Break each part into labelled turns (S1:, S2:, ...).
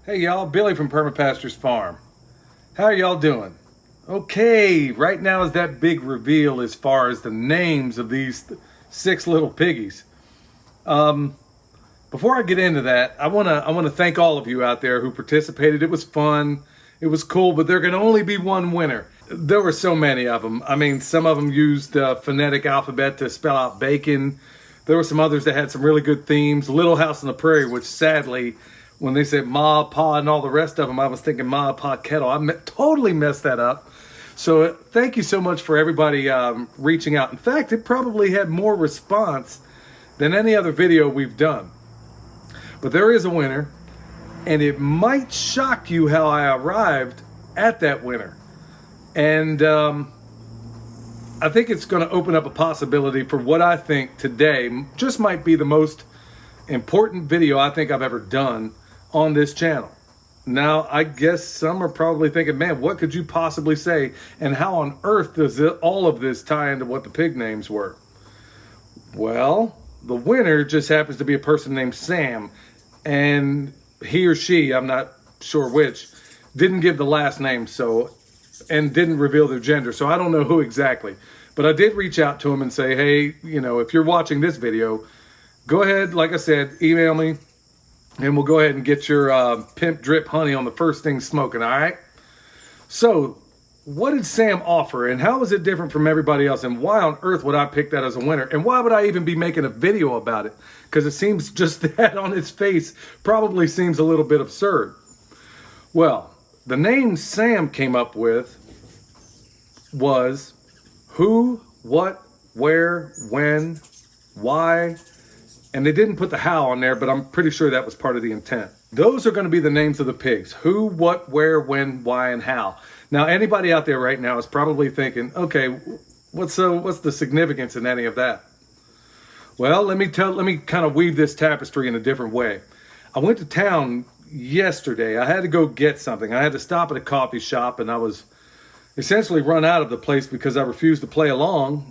S1: Hey y'all, Billy from Perma Pastures Farm. How are y'all doing? Okay, right now is that big reveal as far as the names of these six little piggies. Before I get into that, I wanna thank all of you out there who participated. It was fun, it was cool, but there can only be one winner. There were so many of them. I mean, some of them used phonetic alphabet to spell out bacon. There were some others that had some really good themes. Little House on the Prairie, which sadly, when they said Ma, Pa, and all the rest of them, I was thinking Ma, Pa, Kettle. Totally messed that up. So thank you so much for everybody reaching out. In fact, it probably had more response than any other video we've done. But there is a winner, and it might shock you how I arrived at that winner. And I think it's going to open up a possibility for what I think today just might be the most important video I think I've ever done on this channel. Now, I guess some are probably thinking, man, what could you possibly say? And how on earth does all of this tie into what the pig names were? Well, the winner just happens to be a person named Sam. And he or she, I'm not sure which, didn't give the last name, and didn't reveal their gender. So I don't know who exactly. But I did reach out to him and say, hey, if you're watching this video, go ahead, like I said, email me. And we'll go ahead and get your pimp drip honey on the first thing smoking, all right? So, what did Sam offer, and how is it different from everybody else, and why on earth would I pick that as a winner? And why would I even be making a video about it? Because it seems just that on its face probably seems a little bit absurd. Well, the name Sam came up with was who, what, where, when, why. And they didn't put the how on there, but I'm pretty sure that was part of the intent. Those are going to be the names of the pigs. Who, what, where, when, why, and how. Now, anybody out there right now is probably thinking, okay, what's the significance in any of that? Well, let me kind of weave this tapestry in a different way. I went to town yesterday. I had to go get something. I had to stop at a coffee shop, and I was essentially run out of the place because I refused to play along.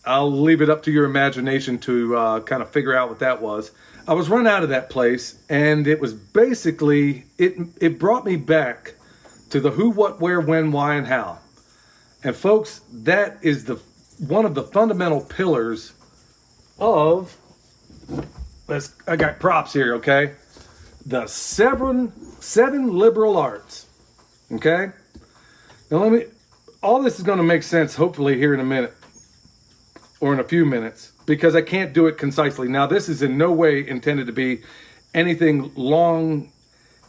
S1: I'll leave it up to your imagination to kind of figure out what that was. I was run out of that place, and it was basically, it brought me back to the who, what, where, when, why, and how. And folks, that is one of the fundamental pillars of, I got props here, okay? The seven liberal arts, okay? Now all this is going to make sense hopefully here in a minute. Or in a few minutes, because I can't do it concisely. Now, this is in no way intended to be anything long.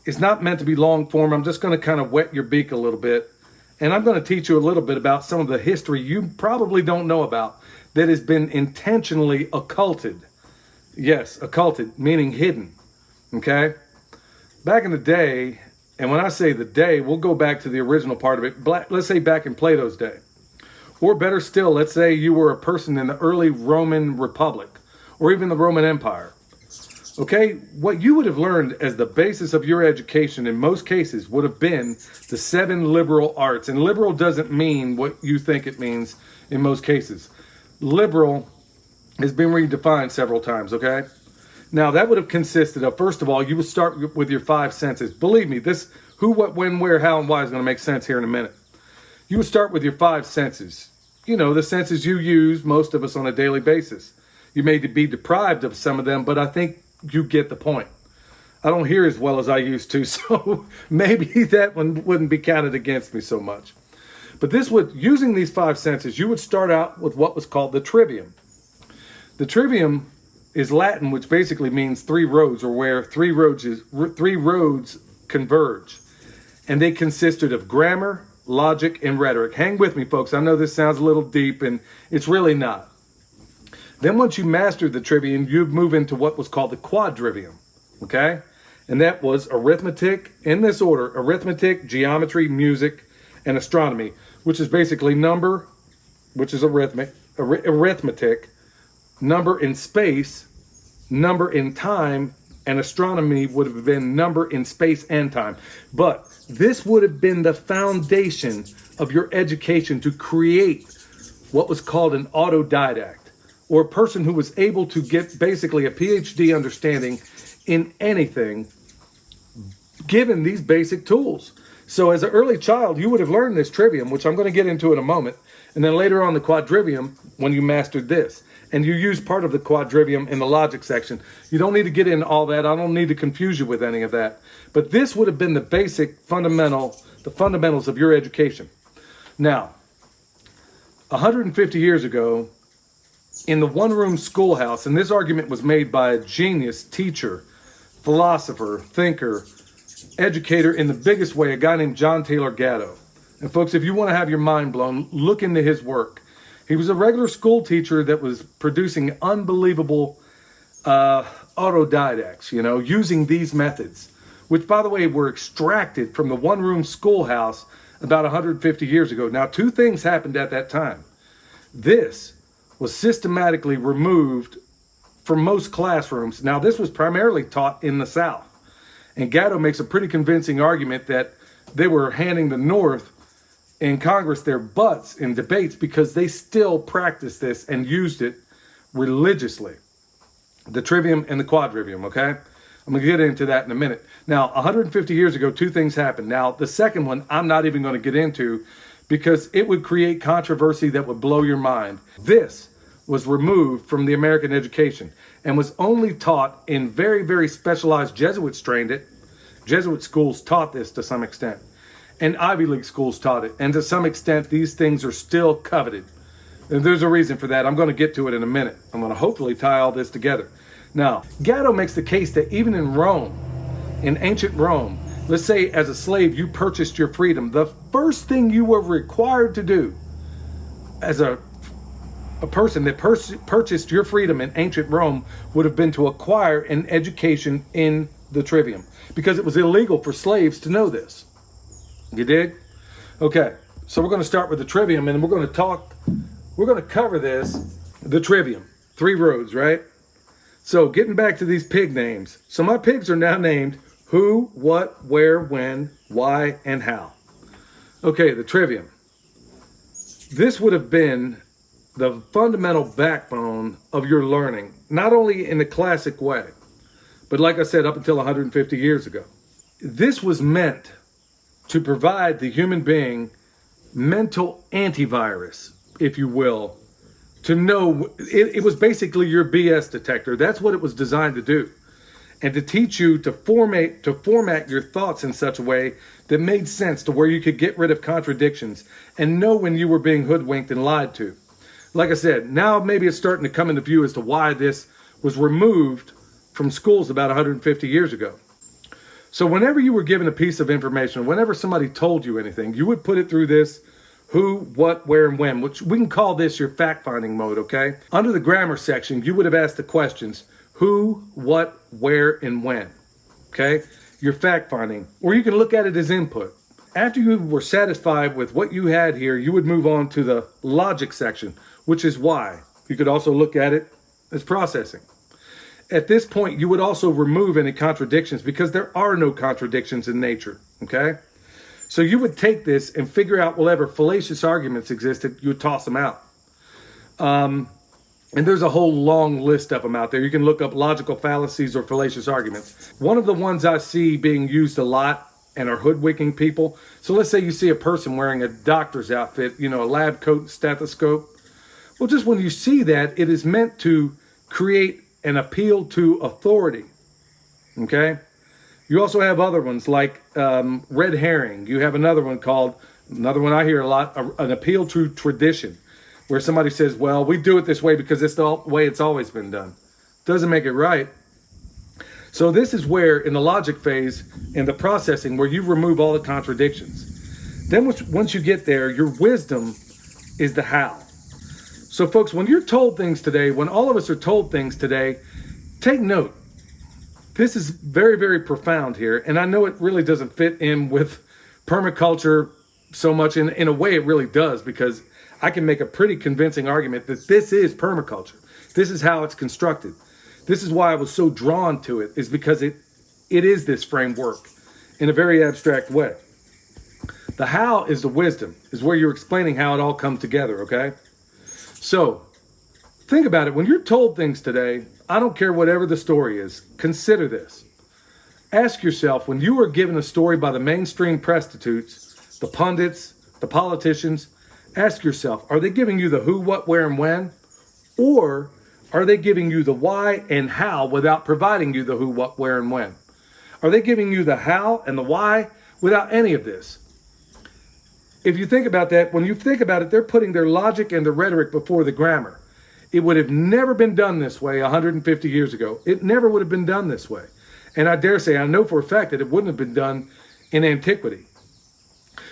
S1: It's not meant to be long form. I'm just going to kind of wet your beak a little bit. And I'm going to teach you a little bit about some of the history you probably don't know about that has been intentionally occulted. Yes, occulted, meaning hidden. Okay? Back in the day, and when I say the day, we'll go back to the original part of it. Let's say back in Plato's day. Or better still, let's say you were a person in the early Roman Republic, or even the Roman Empire. Okay, what you would have learned as the basis of your education in most cases would have been the 7 liberal arts. And liberal doesn't mean what you think it means in most cases. Liberal has been redefined several times, okay? Now, that would have consisted of, first of all, you would start with your 5 senses. Believe me, this who, what, when, where, how, and why is going to make sense here in a minute. You would start with your 5 senses. The senses you use, most of us, on a daily basis. You may be deprived of some of them, but I think you get the point. I don't hear as well as I used to, so maybe that one wouldn't be counted against me so much. But using these 5 senses, you would start out with what was called the Trivium. The Trivium is Latin, which basically means 3 roads, or where 3 roads converge. And they consisted of grammar, logic, and rhetoric. Hang with me, folks. I know this sounds a little deep, and it's really not. Then once you mastered the Trivium, you'd move into what was called the Quadrivium, okay? And that was arithmetic, in this order: arithmetic, geometry, music, and astronomy, which is basically number, which is arithmetic, number in space, number in time, and astronomy would have been number in space and time. But this would have been the foundation of your education to create what was called an autodidact, or a person who was able to get basically a PhD understanding in anything given these basic tools. So as an early child, you would have learned this trivium, which I'm going to get into in a moment. And then later on the quadrivium, when you mastered this. And you use part of the quadrivium in the logic section. You don't need to get into all that. I don't need to confuse you with any of that. But this would have been the basic the fundamentals of your education. Now, 150 years ago, in the one-room schoolhouse, and this argument was made by a genius teacher, philosopher, thinker, educator in the biggest way, a guy named John Taylor Gatto. And folks, if you want to have your mind blown, look into his work. He was a regular school teacher that was producing unbelievable autodidacts, using these methods, which, by the way, were extracted from the one-room schoolhouse about 150 years ago. Now, two things happened at that time. This was systematically removed from most classrooms. Now, this was primarily taught in the South. And Gatto makes a pretty convincing argument that they were handing the North in Congress their butts in debates because they still practiced this and used it religiously. The trivium and the quadrivium, okay? I'm going to get into that in a minute. Now, 150 years ago, two things happened. Now, the second one, I'm not even going to get into because it would create controversy that would blow your mind. This was removed from the American education and was only taught in very, very specialized Jesuits trained it. Jesuit schools taught this to some extent. And Ivy League schools taught it. And to some extent, these things are still coveted. And there's a reason for that. I'm going to get to it in a minute. I'm going to hopefully tie all this together. Now, Gatto makes the case that even in Rome, in ancient Rome, let's say as a slave, you purchased your freedom. The first thing you were required to do as a person that purchased your freedom in ancient Rome would have been to acquire an education in the trivium because it was illegal for slaves to know this. You dig? Okay, so we're going to start with the trivium and we're going to cover this, the trivium, 3 roads, right? So getting back to these pig names. So my pigs are now named who, what, where, when, why, and how. Okay, the trivium. This would have been the fundamental backbone of your learning, not only in the classic way, but like I said, up until 150 years ago. This was meant to provide the human being mental antivirus, if you will, to know it was basically your BS detector. That's what it was designed to do. And to teach you to format your thoughts in such a way that made sense to where you could get rid of contradictions and know when you were being hoodwinked and lied to. Like I said, now maybe it's starting to come into view as to why this was removed from schools about 150 years ago. So whenever you were given a piece of information, whenever somebody told you anything, you would put it through this who, what, where, and when, which we can call this your fact-finding mode, okay? Under the grammar section, you would have asked the questions who, what, where, and when, okay? Your fact-finding, or you can look at it as input. After you were satisfied with what you had here, you would move on to the logic section, which is why. You could also look at it as processing. At this point, you would also remove any contradictions because there are no contradictions in nature, okay? So you would take this and figure out whatever fallacious arguments existed, you would toss them out. And there's a whole long list of them out there. You can look up logical fallacies or fallacious arguments. One of the ones I see being used a lot and are hoodwinking people. So let's say you see a person wearing a doctor's outfit, a lab coat and stethoscope. Well, just when you see that, it is meant to create an appeal to authority, okay? You also have other ones like red herring. You have another one I hear a lot, an appeal to tradition, where somebody says, well, we do it this way because it's the way it's always been done. Doesn't make it right. So this is where, in the logic phase, in the processing, where you remove all the contradictions. Then once you get there, your wisdom is the how. So folks, when you're told things today, when all of us are told things today, take note. This is very, very profound here. And I know it really doesn't fit in with permaculture so much. In a way, it really does, because I can make a pretty convincing argument that this is permaculture. This is how it's constructed. This is why I was so drawn to it, is because it is this framework in a very abstract way. The how is the wisdom, is where you're explaining how it all comes together, okay? So, think about it. When you're told things today, I don't care whatever the story is, consider this. Ask yourself, when you are given a story by the mainstream prostitutes, the pundits, the politicians, ask yourself, are they giving you the who, what, where, and when? Or are they giving you the why and how without providing you the who, what, where, and when? Are they giving you the how and the why without any of this? If you think about that, when you think about it, they're putting their logic and the rhetoric before the grammar. It would have never been done this way 150 years ago. It never would have been done this way. And I dare say, I know for a fact that it wouldn't have been done in antiquity.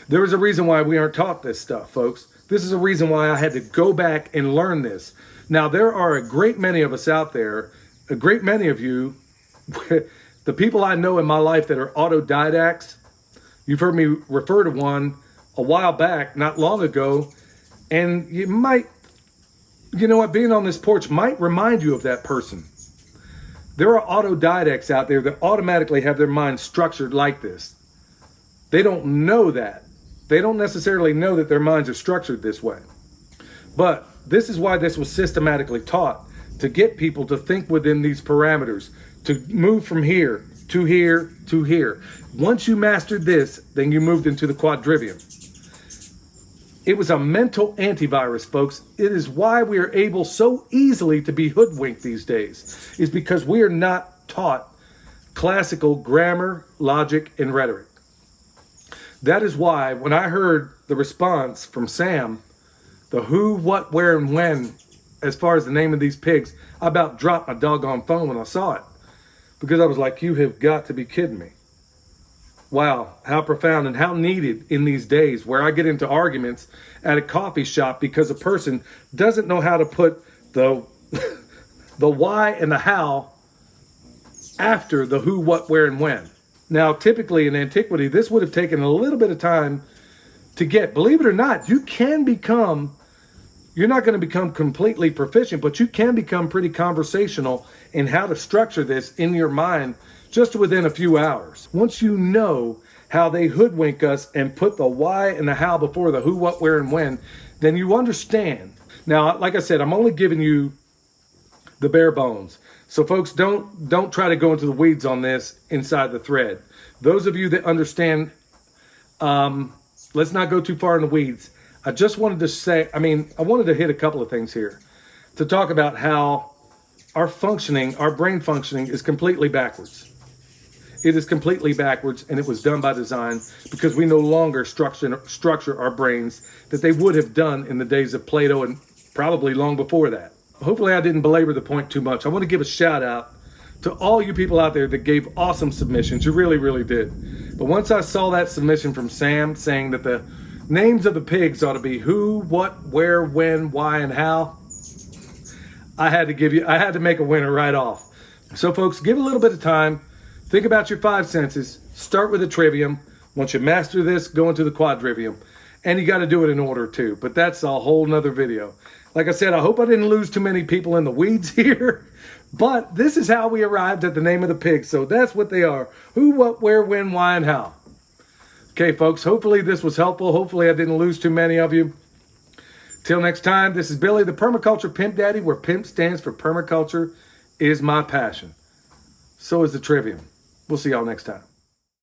S1: There is a reason why we aren't taught this stuff, folks. This is a reason why I had to go back and learn this. Now, there are a great many of us out there, a great many of you, the people I know in my life that are autodidacts. You've heard me refer to one a while back, not long ago, and you might, you know what, being on this porch might remind you of that person. There are autodidacts out there that automatically have their minds structured like this. They don't know that. They don't necessarily know that their minds are structured this way. But this is why this was systematically taught, to get people to think within these parameters, to move from here to here to here. Once you mastered this, then you moved into the quadrivium. It was a mental antivirus, folks. It is why we are able so easily to be hoodwinked these days, is because we are not taught classical grammar, logic, and rhetoric. That is why when I heard the response from Sam, the who, what, where, and when, as far as the name of these pigs, I about dropped my doggone phone when I saw it. Because I was like, you have got to be kidding me. Wow, how profound and how needed in these days where I get into arguments at a coffee shop because a person doesn't know how to put the why and the how after the who, what, where, and when. Now, typically in antiquity, this would have taken a little bit of time to get. Believe it or not, you can become, you're not going to become completely proficient, but you can become pretty conversational in how to structure this in your mind just within a few hours. Once you know how they hoodwink us and put the why and the how before the who, what, where, and when, then you understand. Now, like I said, I'm only giving you the bare bones. So folks, don't try to go into the weeds on this inside the thread. Those of you that understand, let's not go too far in the weeds. I just wanted to say, I wanted to hit a couple of things here to talk about how our functioning, our brain functioning is completely backwards. It is completely backwards, and it was done by design because we no longer structure our brains that they would have done in the days of Plato and probably long before that. Hopefully I didn't belabor the point too much. I want to give a shout out to all you people out there that gave awesome submissions. You really, really did. But once I saw that submission from Sam saying that the names of the pigs ought to be who, what, where, when, why, and how, I had to make a winner right off. So folks, give a little bit of time. Think about your five senses. Start with the trivium. Once you master this, go into the quadrivium. And you got to do it in order too. But that's a whole nother video. Like I said, I hope I didn't lose too many people in the weeds here. But this is how we arrived at the name of the pigs. So that's what they are. Who, what, where, when, why, and how. Okay, folks. Hopefully this was helpful. Hopefully I didn't lose too many of you. Till next time, this is Billy, the Permaculture Pimp Daddy, where PIMP stands for permaculture is my passion. So is the Trivium. We'll see y'all next time.